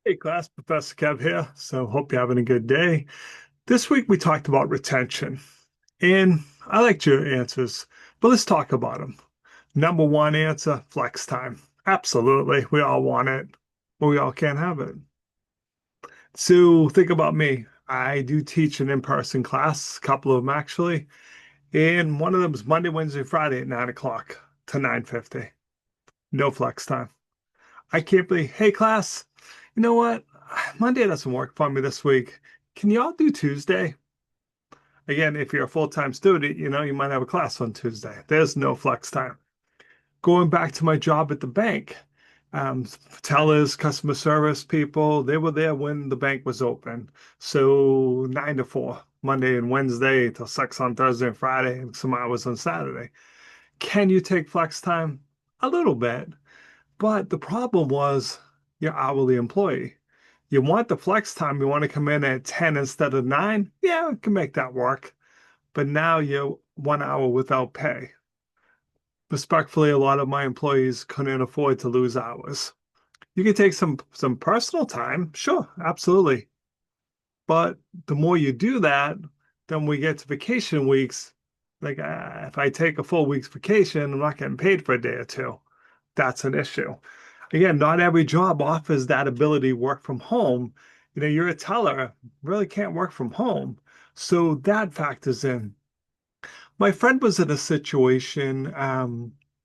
Hey class, Professor Kev here. So hope you're having a good day. This week we talked about retention, and I liked your answers, but let's talk about them. Number one answer, flex time. Absolutely, we all want it, but we all can't have it. So think about me. I do teach an in-person class, a couple of them actually, and one of them is Monday, Wednesday, Friday at 9 o'clock to 9:50. No flex time. I can't believe, hey class, you know what? Monday doesn't work for me this week. Can y'all do Tuesday? Again, if you're a full-time student, you might have a class on Tuesday. There's no flex time. Going back to my job at the bank, tellers, customer service people, they were there when the bank was open. So 9 to 4, Monday and Wednesday till 6 on Thursday and Friday, and some hours on Saturday. Can you take flex time? A little bit. But the problem was your hourly employee. You want the flex time, you want to come in at 10 instead of 9? Yeah, we can make that work. But now you're 1 hour without pay. Respectfully, a lot of my employees couldn't afford to lose hours. You can take some personal time, sure, absolutely. But the more you do that, then we get to vacation weeks. Like if I take a full week's vacation, I'm not getting paid for a day or two. That's an issue. Again, not every job offers that ability to work from home. You're a teller, really can't work from home. So that factors in. My friend was in a situation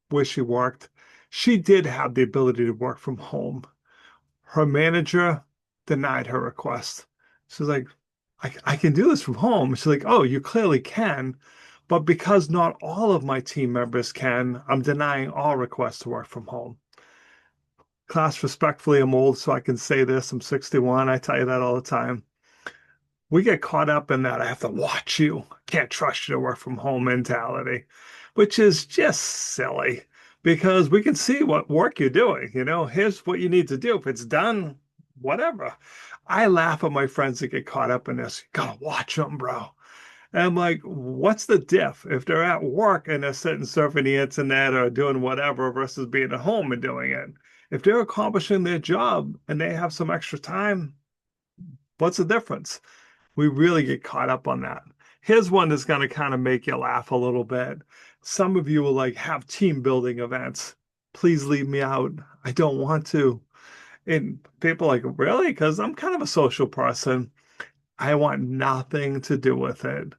where she worked. She did have the ability to work from home. Her manager denied her request. She's like, I can do this from home. She's like, oh, you clearly can. But because not all of my team members can, I'm denying all requests to work from home. Class, respectfully, I'm old, so I can say this. I'm 61. I tell you that all the time. We get caught up in that I have to watch you, can't trust you to work from home mentality, which is just silly because we can see what work you're doing. Here's what you need to do. If it's done, whatever. I laugh at my friends that get caught up in this. You gotta watch them, bro. And I'm like, what's the diff if they're at work and they're sitting surfing the internet or doing whatever versus being at home and doing it? If they're accomplishing their job and they have some extra time, what's the difference? We really get caught up on that. Here's one that's going to kind of make you laugh a little bit. Some of you will like have team building events. Please leave me out. I don't want to. And people are like, really? Because I'm kind of a social person. I want nothing to do with it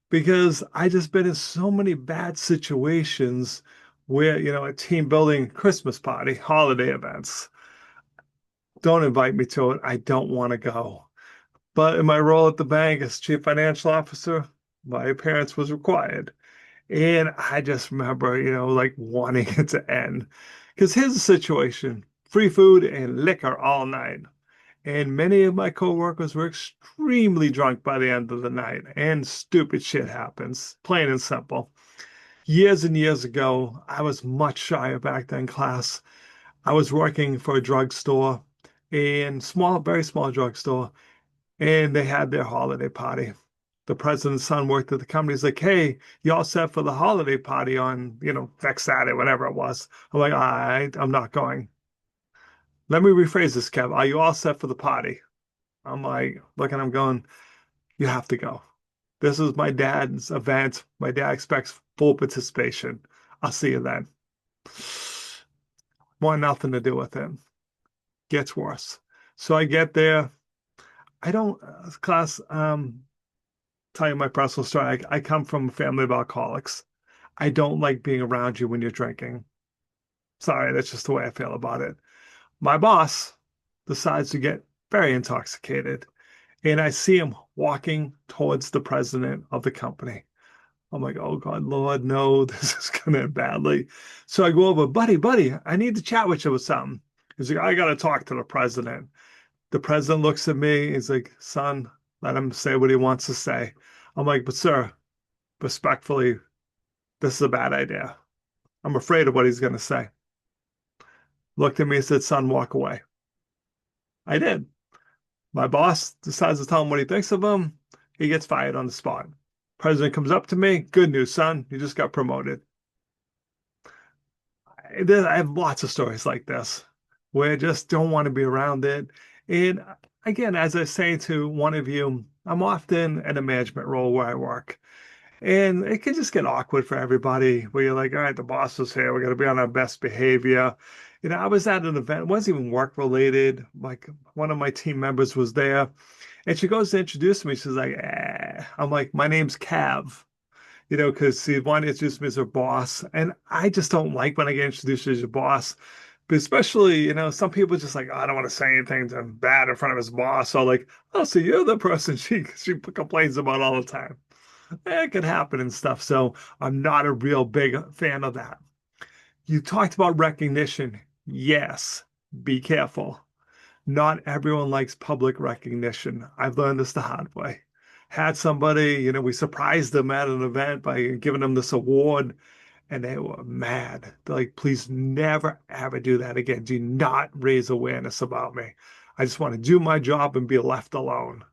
because I just been in so many bad situations where, a team building Christmas party, holiday events. Don't invite me to it. I don't want to go. But in my role at the bank as chief financial officer, my appearance was required. And I just remember, like wanting it to end. Because here's the situation, free food and liquor all night. And many of my coworkers were extremely drunk by the end of the night. And stupid shit happens, plain and simple. Years and years ago, I was much shyer back then, class. I was working for a drugstore and small, very small drugstore and they had their holiday party. The president's son worked at the company. He's like, hey, you all set for the holiday party on, next Saturday, whatever it was. I'm like, I'm not going. Let me rephrase this, Kev. Are you all set for the party? I'm like, looking, I'm going, you have to go. This is my dad's event. My dad expects full participation. I'll see you then. Want nothing to do with it. Gets worse. So I get there. I don't, class, tell you my personal story. I come from a family of alcoholics. I don't like being around you when you're drinking. Sorry, that's just the way I feel about it. My boss decides to get very intoxicated, and I see him walking towards the president of the company. I'm like, oh God, Lord, no, this is going to end badly. So I go over, buddy, I need to chat with you with something. He's like, I got to talk to the president. The president looks at me. He's like, son, let him say what he wants to say. I'm like, but sir, respectfully, this is a bad idea. I'm afraid of what he's going to say. Looked at me and said, son, walk away. I did. My boss decides to tell him what he thinks of him. He gets fired on the spot. President comes up to me. Good news, son. You just got promoted. I have lots of stories like this where I just don't want to be around it. And again, as I say to one of you, I'm often in a management role where I work. And it can just get awkward for everybody where you're like, all right, the boss is here. We got to be on our best behavior. I was at an event, it wasn't even work related. Like one of my team members was there and she goes to introduce me. She's like, I'm like, my name's Cav, because she wanted to introduce me as her boss. And I just don't like when I get introduced as your boss. But especially, some people just like, oh, I don't want to say anything bad in front of his boss. So like, oh, so you're the person she complains about all the time. It could happen and stuff. So I'm not a real big fan of that. You talked about recognition. Yes, be careful. Not everyone likes public recognition. I've learned this the hard way. Had somebody, we surprised them at an event by giving them this award, and they were mad. They're like, please never, ever do that again. Do not raise awareness about me. I just want to do my job and be left alone.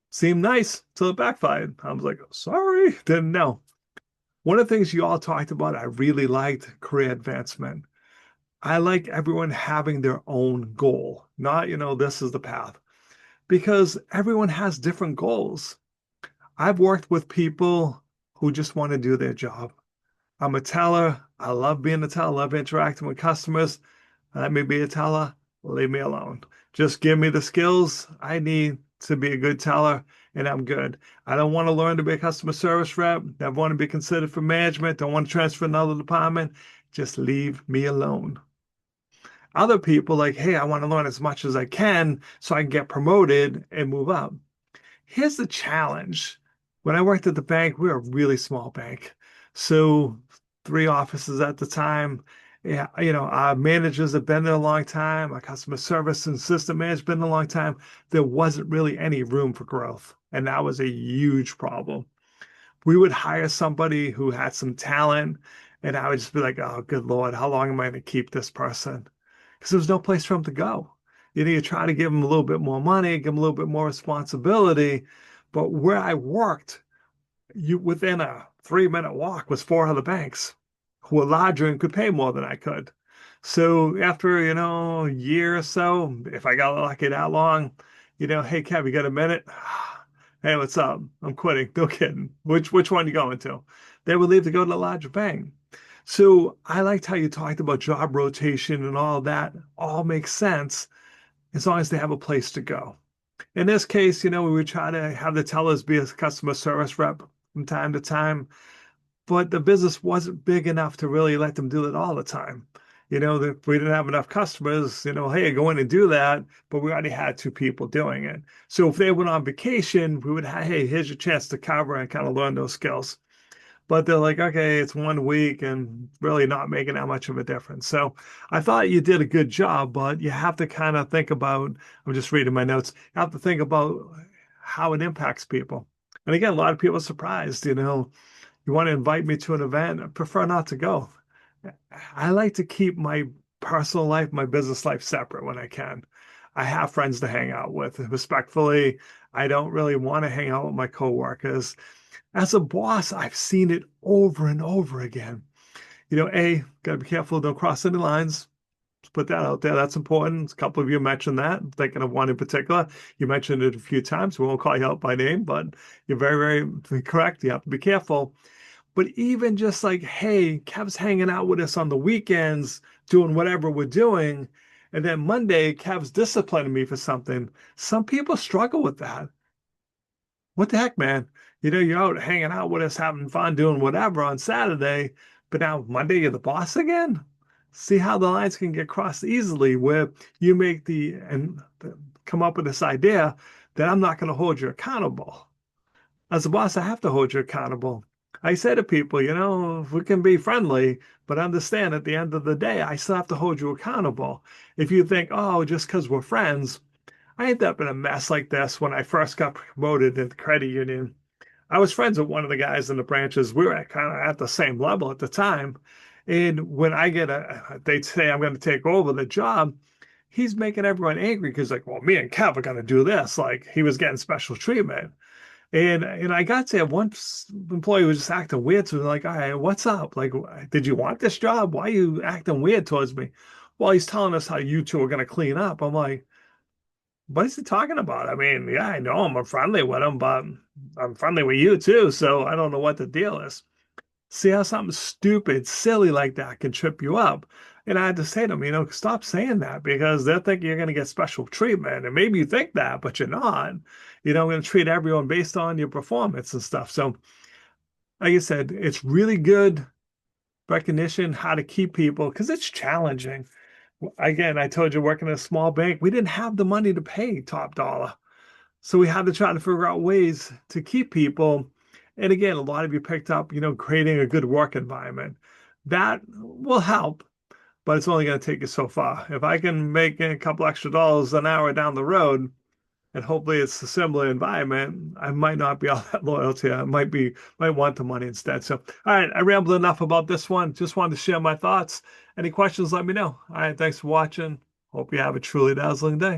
Seemed nice till it backfired. I was like, sorry, didn't know. One of the things you all talked about, I really liked career advancement. I like everyone having their own goal, not, this is the path, because everyone has different goals. I've worked with people who just want to do their job. I'm a teller. I love being a teller, love interacting with customers. Let me be a teller. Leave me alone. Just give me the skills I need to be a good teller, and I'm good. I don't want to learn to be a customer service rep. Never want to be considered for management. Don't want to transfer to another department. Just leave me alone. Other people like, hey, I want to learn as much as I can so I can get promoted and move up. Here's the challenge. When I worked at the bank, we were a really small bank. So 3 offices at the time. Yeah, our managers have been there a long time. Our customer service and system manager's been there a long time. There wasn't really any room for growth. And that was a huge problem. We would hire somebody who had some talent, and I would just be like, oh, good Lord, how long am I going to keep this person? Because there was no place for him to go. You try to give him a little bit more money, give him a little bit more responsibility. But where I worked, you within a 3-minute walk was 4 other banks who were larger and could pay more than I could. So after, a year or so, if I got lucky that long, hey, Kev, you got a minute? Hey, what's up? I'm quitting. No kidding. Which one you going to? They would leave to go to the larger bank. So I liked how you talked about job rotation and all that. All makes sense as long as they have a place to go. In this case, we would try to have the tellers be a customer service rep from time to time, but the business wasn't big enough to really let them do it all the time. We didn't have enough customers, hey, go in and do that, but we already had 2 people doing it. So if they went on vacation, we would have, hey, here's your chance to cover and kind of learn those skills. But they're like, okay, it's 1 week and really not making that much of a difference. So I thought you did a good job, but you have to kind of think about, I'm just reading my notes, you have to think about how it impacts people. And again, a lot of people are surprised, you want to invite me to an event, I prefer not to go. I like to keep my personal life, my business life separate when I can. I have friends to hang out with. Respectfully, I don't really want to hang out with my coworkers. As a boss, I've seen it over and over again. Got to be careful, don't cross any lines. Let's put that out there. That's important. A couple of you mentioned that. I'm thinking of one in particular. You mentioned it a few times. We won't call you out by name, but you're very, very correct. You have to be careful. But even just like, hey, Kev's hanging out with us on the weekends, doing whatever we're doing. And then Monday, Kev's disciplining me for something. Some people struggle with that. What the heck, man? You're out hanging out with us, having fun, doing whatever on Saturday, but now Monday you're the boss again? See how the lines can get crossed easily where you make come up with this idea that I'm not going to hold you accountable. As a boss, I have to hold you accountable. I say to people, we can be friendly, but understand at the end of the day, I still have to hold you accountable. If you think, oh, just because we're friends, I ended up in a mess like this when I first got promoted in the credit union. I was friends with one of the guys in the branches. We were kind of at the same level at the time. And when they say I'm going to take over the job, he's making everyone angry because like, well, me and Kev are going to do this. Like he was getting special treatment. And I got to one employee was just acting weird. So like, all right, what's up? Like, did you want this job? Why are you acting weird towards me? Well, he's telling us how you two are going to clean up. I'm like, what is he talking about? I mean, yeah, I know him. I'm friendly with him, but I'm friendly with you too. So I don't know what the deal is. See how something stupid, silly like that can trip you up. And I had to say to him, stop saying that because they'll think you're going to get special treatment. And maybe you think that, but you're not. I'm going to treat everyone based on your performance and stuff. So, like I said, it's really good recognition how to keep people because it's challenging. Again, I told you working in a small bank, we didn't have the money to pay top dollar. So we had to try to figure out ways to keep people. And again, a lot of you picked up, creating a good work environment. That will help, but it's only going to take you so far. If I can make a couple extra dollars an hour down the road, and hopefully it's a similar environment, I might not be all that loyal to you. Might want the money instead. So, all right, I rambled enough about this one. Just wanted to share my thoughts. Any questions, let me know. All right, thanks for watching. Hope you have a truly dazzling day.